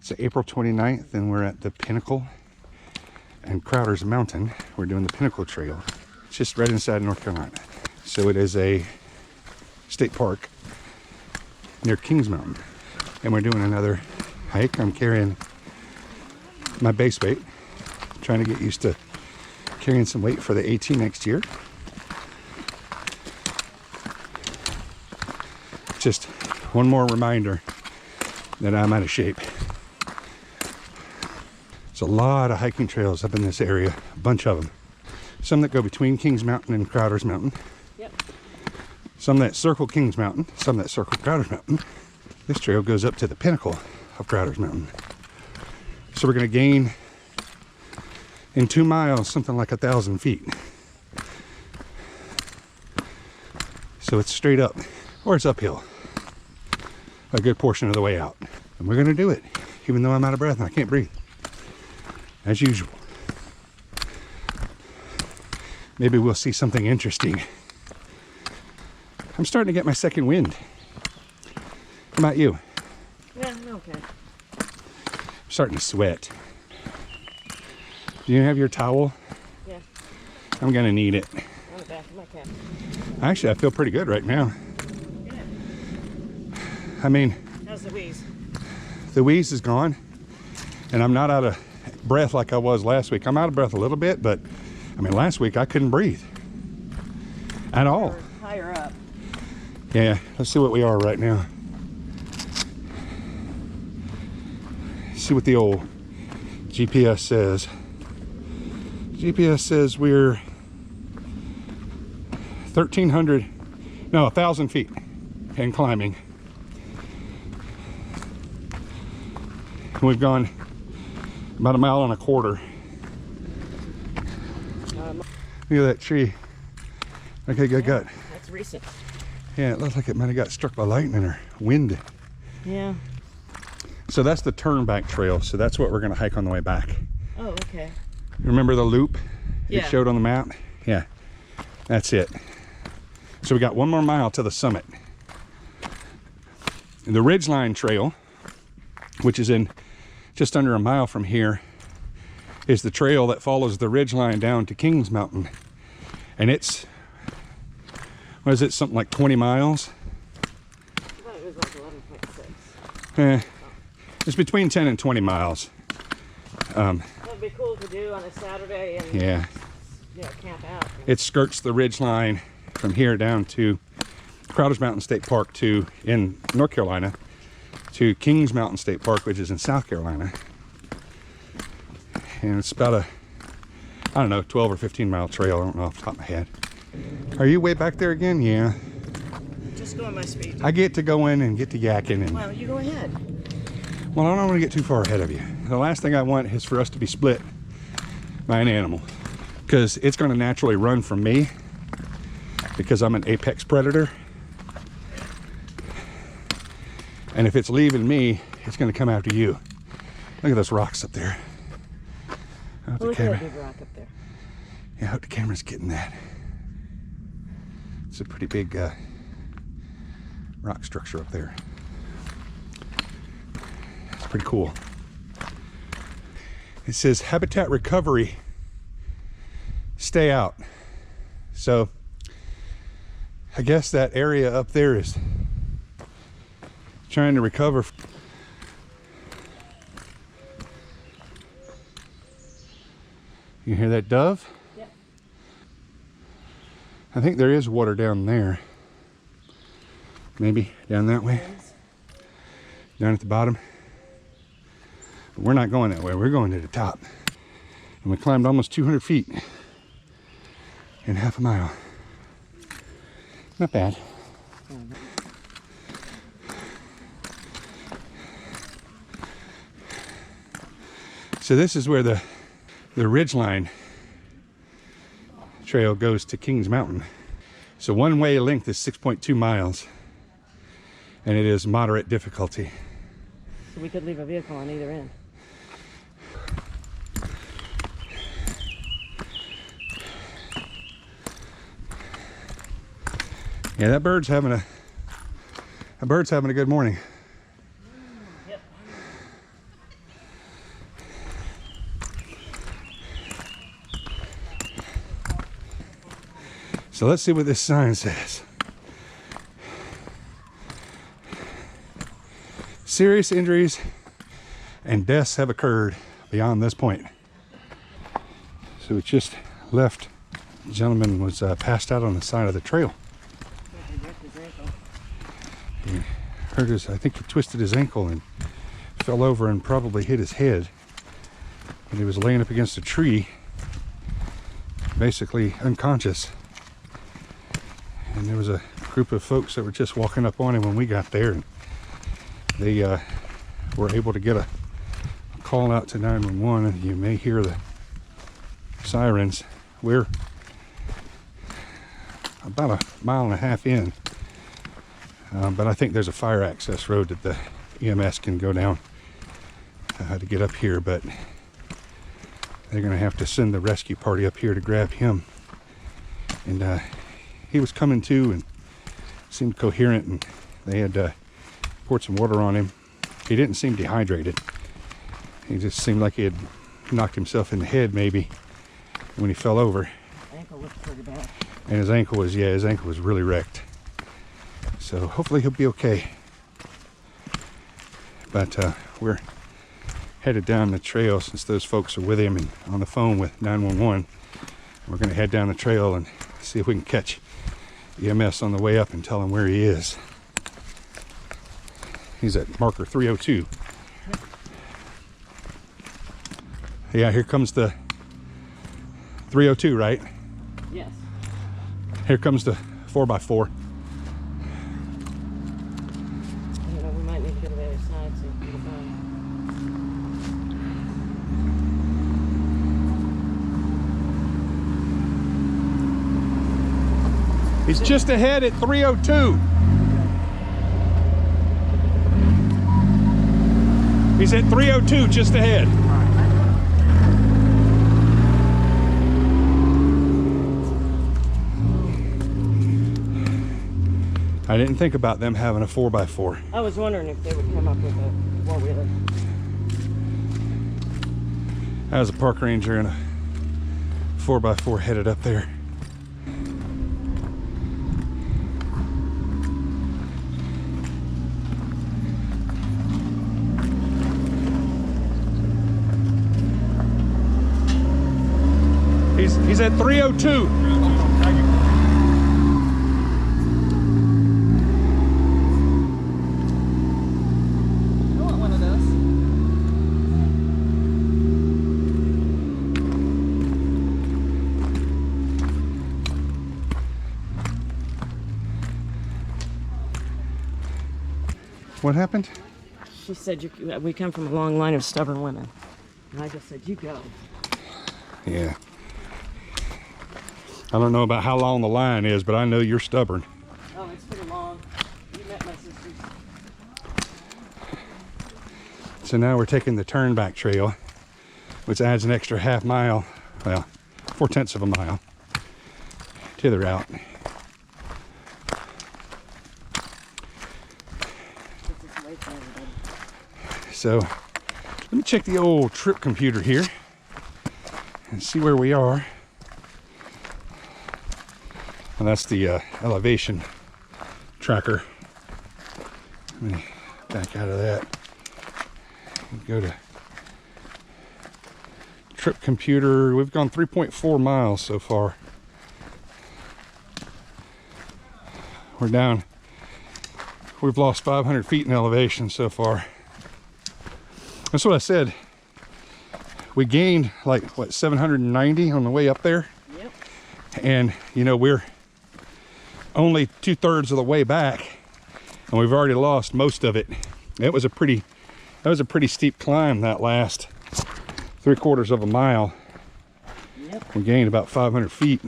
It's April 29th and we're at the Pinnacle and Crowder's Mountain. We're doing the Pinnacle Trail. It's just right inside North Carolina. So it is a state park near Kings Mountain. And we're doing another hike. I'm carrying my base weight, trying to get used to carrying some weight for the AT next year. Just one more reminder that I'm out of shape. There's a lot of hiking trails up in this area, a bunch of them. Some that go between Kings Mountain and Crowder's Mountain. Yep. Some that circle Kings Mountain, some that circle Crowder's Mountain. This trail goes up to the pinnacle of Crowder's Mountain. So we're gonna gain in 2 miles something like 1,000 feet. So it's straight up, or it's uphill a good portion of the way out. And we're gonna do it, even though I'm out of breath and I can't breathe, as usual. Maybe we'll see something interesting. I'm starting to get my second wind. How about you? Yeah, I'm okay. I'm starting to sweat. Do you have your towel? Yeah. I'm gonna need it. On the back of my cap. Actually, I feel pretty good right now. Good. I mean, how's the wheeze? The wheeze is gone, and I'm not out of breath like I was last week. I'm out of breath a little bit, but I mean, last week I couldn't breathe at all. Or higher up. Yeah, let's see what we are right now. See what the old GPS says. GPS says we're 1,000 feet and climbing. We've gone about 1.25 miles. Look at that tree. Okay, good gut. That's recent. Yeah, it looks like it might have got struck by lightning or wind. Yeah. So that's the turnback trail. So that's what we're going to hike on the way back. Oh, okay. Remember the loop it showed on the map? Yeah, that's it. So we got 1 more mile to the summit. And the Ridgeline Trail, which is in just under 1 mile from here, is the trail that follows the ridgeline down to Kings Mountain. And it's, what is it, something like 20 miles? I thought it was like 11.6. It's between 10 and 20 miles. That'd be cool to do on a Saturday and yeah, camp out. It skirts the ridgeline from here down to Crowder's Mountain State Park in North Carolina to Kings Mountain State Park, which is in South Carolina. And it's about a, I don't know, 12 or 15 mile trail. I don't know off the top of my head. Are you way back there again? Yeah. Just going my speed. I get to go in and get to yakking. And, well, you go ahead. well, I don't want to get too far ahead of you. The last thing I want is for us to be split by an animal, because it's going to naturally run from me because I'm an apex predator. And if it's leaving me, it's going to come after you. Look at those rocks up there. Look at that big rock up there. Yeah, I hope the camera's getting that. It's a pretty big rock structure up there. It's pretty cool. It says habitat recovery, stay out. So I guess that area up there is trying to recover. You hear that dove? Yep. I think there is water down there. Maybe down that way. Down at the bottom. But we're not going that way. We're going to the top. And we climbed almost 200 feet in half a mile. Not bad. So this is where the Ridgeline Trail goes to Kings Mountain. So one way length is 6.2 miles, and it is moderate difficulty. So we could leave a vehicle on either end. Yeah, that bird's having a good morning. Yep. So let's see what this sign says. Serious injuries and deaths have occurred beyond this point. So we just left. The gentleman was passed out on the side of the trail. He hurt his, I think he twisted his ankle and fell over and probably hit his head. And he was laying up against a tree, basically unconscious. And there was a group of folks that were just walking up on him when we got there. And they were able to get a call out to 911, and you may hear the sirens. We're about a mile and a half in, but I think there's a fire access road that the EMS can go down to get up here, but they're going to have to send the rescue party up here to grab him. And he was coming to and seemed coherent, and they had poured some water on him. He didn't seem dehydrated. He just seemed like he had knocked himself in the head maybe when he fell over. Ankle looks pretty bad. And his ankle was really wrecked. So hopefully he'll be okay. But we're headed down the trail since those folks are with him and on the phone with 911. We're going to head down the trail and see if we can catch EMS on the way up and tell him where he is. He's at marker 302. Yeah, here comes the 302, right? Yes. Here comes the 4x4. You know, we might need to go to the other side so we can find. He's just ahead at 302. He's at 302, just ahead. I didn't think about them having a 4x4. I was wondering if they would come up with a four-wheeler. I was a park ranger and a 4x4 headed up there. He's at 302. What happened? She said, we come from a long line of stubborn women. And I just said, you go. Yeah. I don't know about how long the line is, but I know you're stubborn. Oh, it's pretty long. You met my sisters. So now we're taking the turnback trail, which adds an extra half mile, well, 4/10 of a mile to the route. So let me check the old trip computer here and see where we are. And that's the elevation tracker. Let me back out of that. Go to trip computer. We've gone 3.4 miles so far. We're down. We've lost 500 feet in elevation so far. That's what I said. We gained like, what, 790 on the way up there? Yep. And, you know, we're only 2/3 of the way back, and we've already lost most of it. That was a pretty steep climb, that last 3/4 of a mile. Yep. We gained about 500 feet.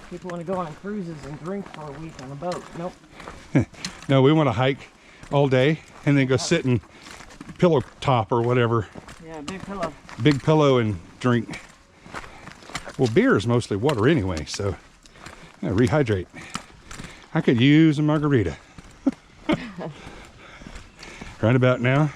People want to go on cruises and drink for a week on a boat. Nope. No, we want to hike all day and then go sit in pillow top or whatever. Yeah, big pillow. Big pillow and drink. Well, beer is mostly water anyway, so yeah, rehydrate. I could use a margarita. Right about now.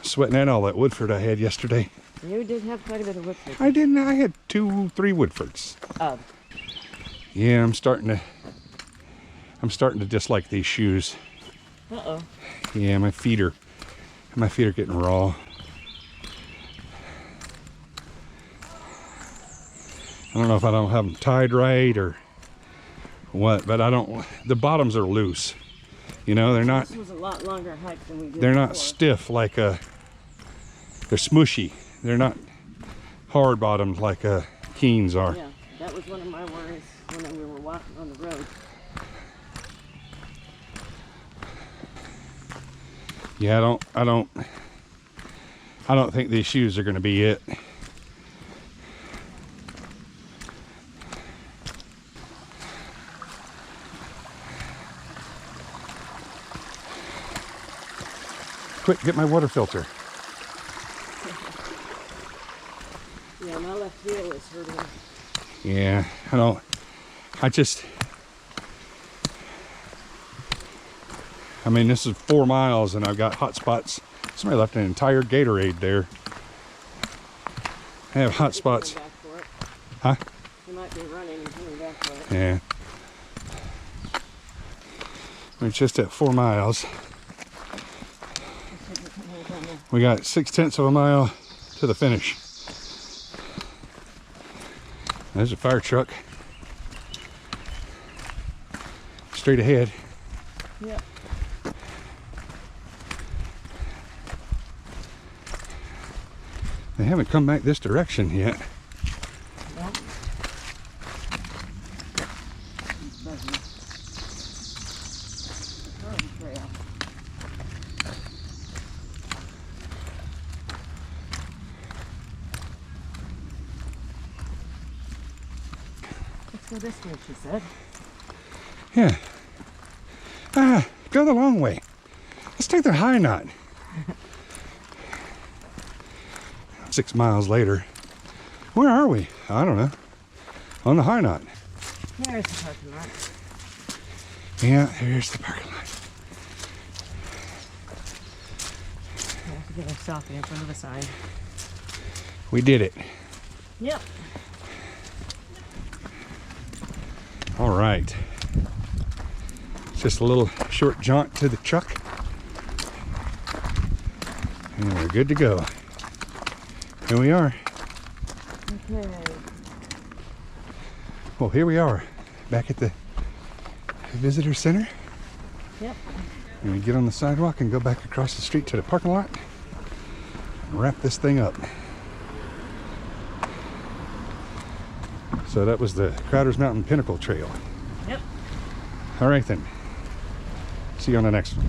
Sweating out all that Woodford I had yesterday. You did have quite a bit of Woodford. I didn't. I had 2-3 Woodfords. Oh. Yeah, I'm starting to dislike these shoes. Uh-oh. Yeah, my feet are getting raw. I don't know if I don't have them tied right or what, but the bottoms are loose. You know, they're not. This was a lot longer hike than we did They're not before. stiff like they're smushy. They're not hard bottomed like Keens are. Yeah, that was one of my worries when we were walking on the road. Yeah, I don't think these shoes are going to be it. Quick, get my water filter. Yeah, my left heel is hurting. Yeah, I mean, this is 4 miles and I've got hot spots. Somebody left an entire Gatorade there. I have hot spots. Back for it. Huh? You might be running and coming back for it. Yeah. We're just at 4 miles. We got 0.6 of a mile to the finish. There's a fire truck. Straight ahead. Yep. They haven't come back this direction yet. Nope. Trail. Let's go this way, she said. Yeah. Go the long way. Let's take the high knot. 6 miles later. Where are we? I don't know. On the high knot. There's the parking lot. Yeah, there's the parking lot. We have to get our selfie in front of the sign. We did it. Yep. All right. Just a little short jaunt to the truck. And we're good to go. Here we are. Okay. Well, here we are, back at the visitor center. Yep. And we get on the sidewalk and go back across the street to the parking lot and wrap this thing up. So that was the Crowder's Mountain Pinnacle Trail. Yep. All right then. See you on the next one.